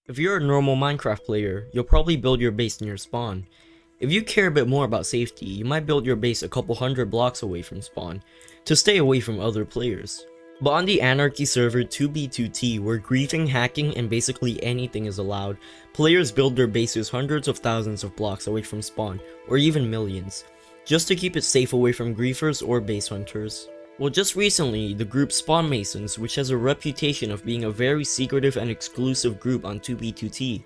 If you're a normal Minecraft player, you'll probably build your base near spawn. If you care a bit more about safety, you might build your base a couple hundred blocks away from spawn, to stay away from other players. But on the Anarchy server 2b2t, where griefing, hacking, and basically anything is allowed, players build their bases hundreds of thousands of blocks away from spawn, or even millions, just to keep it safe away from griefers or base hunters. Well, just recently, the group Spawn Masons, which has a reputation of being a very secretive and exclusive group on 2b2t,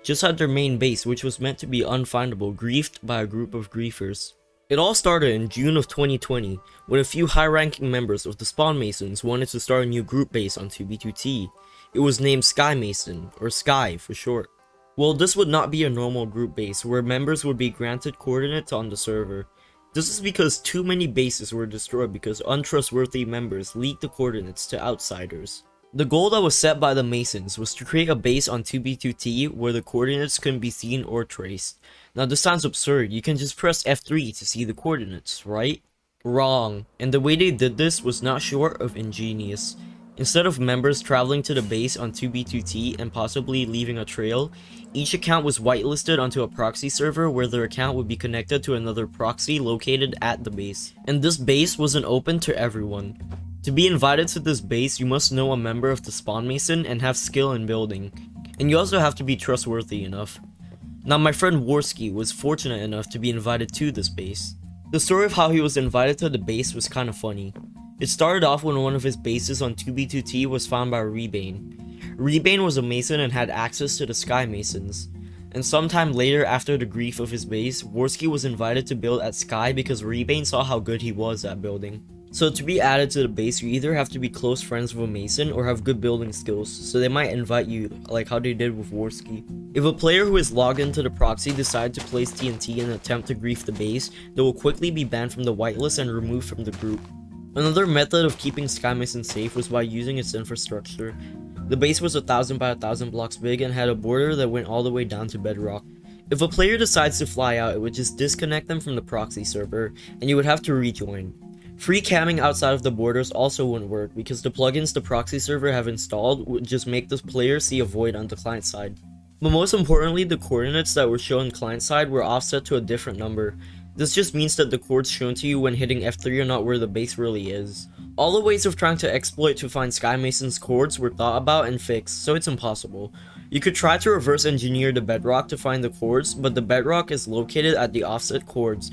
just had their main base, which was meant to be unfindable, griefed by a group of griefers. It all started in June of 2020, when a few high-ranking members of the Spawn Masons wanted to start a new group base on 2b2t. It was named Sky Mason, or Sky for short. Well, this would not be a normal group base, where members would be granted coordinates on the server. This is because too many bases were destroyed because untrustworthy members leaked the coordinates to outsiders. The goal that was set by the Masons was to create a base on 2b2t where the coordinates couldn't be seen or traced. Now this sounds absurd, you can just press F3 to see the coordinates, right? Wrong, and the way they did this was not short of ingenious. Instead of members traveling to the base on 2b2t and possibly leaving a trail, each account was whitelisted onto a proxy server where their account would be connected to another proxy located at the base. And this base wasn't open to everyone. To be invited to this base, you must know a member of the Spawn Mason and have skill in building. And you also have to be trustworthy enough. Now my friend Warski was fortunate enough to be invited to this base. The story of how he was invited to the base was kinda funny. It started off when one of his bases on 2b2t was found by Rebane. Rebane was a Mason and had access to the Sky Masons. And sometime later after the grief of his base, Warski was invited to build at Sky because Rebane saw how good he was at building. So to be added to the base, you either have to be close friends with a Mason or have good building skills, so they might invite you, like how they did with Warski. If a player who is logged into the proxy decides to place TNT in an attempt to grief the base, they will quickly be banned from the whitelist and removed from the group. Another method of keeping Sky Mason safe was by using its infrastructure. The base was 1,000 by 1,000 blocks big and had a border that went all the way down to bedrock. If a player decides to fly out, it would just disconnect them from the proxy server, and you would have to rejoin. Free camming outside of the borders also wouldn't work because the plugins the proxy server have installed would just make the player see a void on the client side. But most importantly, the coordinates that were shown client side were offset to a different number. This just means that the coords shown to you when hitting F3 are not where the base really is. All the ways of trying to exploit to find Sky Mason's coords were thought about and fixed, so it's impossible. You could try to reverse engineer the bedrock to find the coords, but the bedrock is located at the offset coords,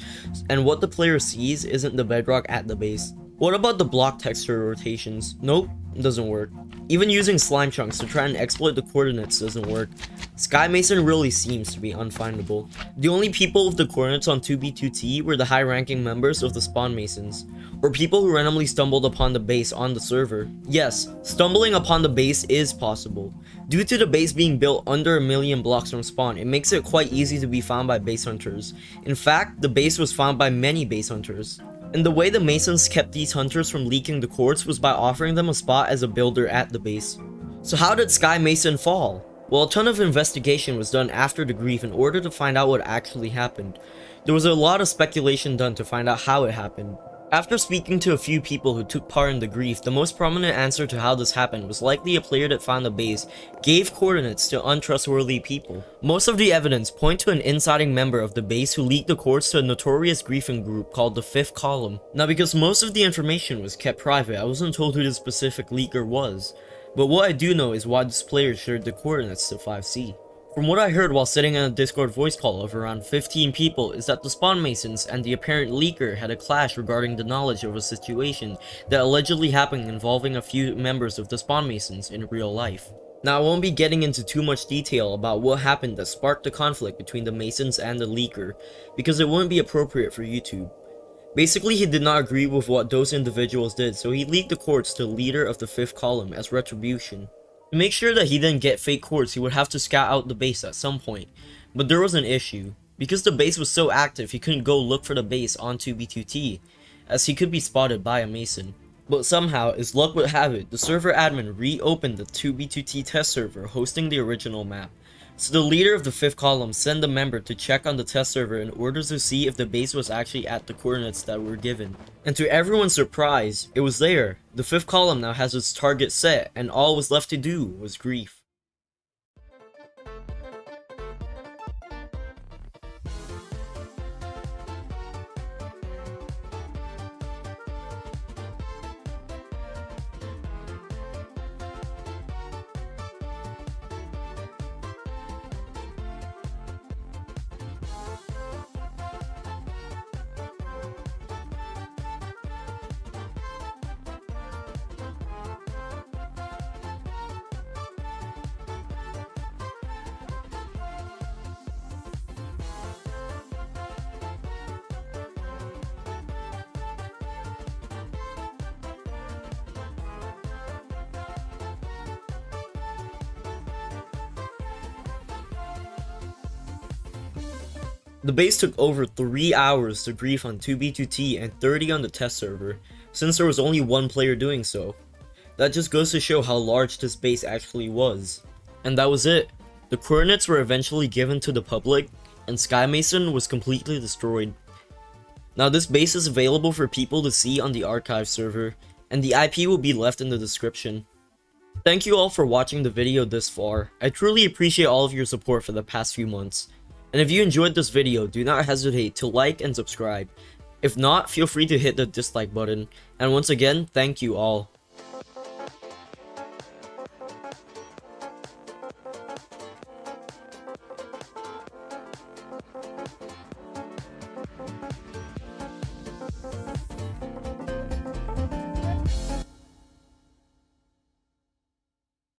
and what the player sees isn't the bedrock at the base. What about the block texture rotations? Nope, doesn't work. Even using slime chunks to try and exploit the coordinates doesn't work. Sky Mason really seems to be unfindable. The only people with the coordinates on 2b2t were the high-ranking members of the Spawn Masons, or people who randomly stumbled upon the base on the server. Yes, stumbling upon the base is possible. Due to the base being built under 1,000,000 blocks from spawn, it makes it quite easy to be found by base hunters. In fact, the base was found by many base hunters. And the way the Masons kept these hunters from leaking the coords was by offering them a spot as a builder at the base. So how did Sky Mason fall? Well, a ton of investigation was done after the grief in order to find out what actually happened. There was a lot of speculation done to find out how it happened. After speaking to a few people who took part in the grief, the most prominent answer to how this happened was likely a player that found the base gave coordinates to untrustworthy people. Most of the evidence point to an insiding member of the base who leaked the coords to a notorious griefing group called the Fifth Column. Now because most of the information was kept private, I wasn't told who the specific leaker was. But what I do know is why this player shared the coordinates to 5C. From what I heard while sitting in a Discord voice call of around 15 people is that the Spawn Masons and the apparent leaker had a clash regarding the knowledge of a situation that allegedly happened involving a few members of the Spawn Masons in real life. Now I won't be getting into too much detail about what happened that sparked the conflict between the Masons and the leaker, because it wouldn't be appropriate for YouTube. Basically, he did not agree with what those individuals did, so he leaked the coords to the leader of the Fifth Column as retribution. To make sure that he didn't get fake coords, he would have to scout out the base at some point. But there was an issue. Because the base was so active, he couldn't go look for the base on 2b2t, as he could be spotted by a Mason. But somehow, as luck would have it, the server admin reopened the 2b2t test server hosting the original map. So the leader of the Fifth Column sent a member to check on the test server in order to see if the base was actually at the coordinates that were given. And to everyone's surprise, it was there. The Fifth Column now has its target set, and all was left to do was grief. The base took over 3 hours to grief on 2B2T and 30 on the test server, since there was only one player doing so. That just goes to show how large this base actually was. And that was it. The coordinates were eventually given to the public, and Sky Mason was completely destroyed. Now this base is available for people to see on the archive server, and the IP will be left in the description. Thank you all for watching the video this far. I truly appreciate all of your support for the past few months. And if you enjoyed this video, do not hesitate to like and subscribe. If not, feel free to hit the dislike button. And once again, thank you all.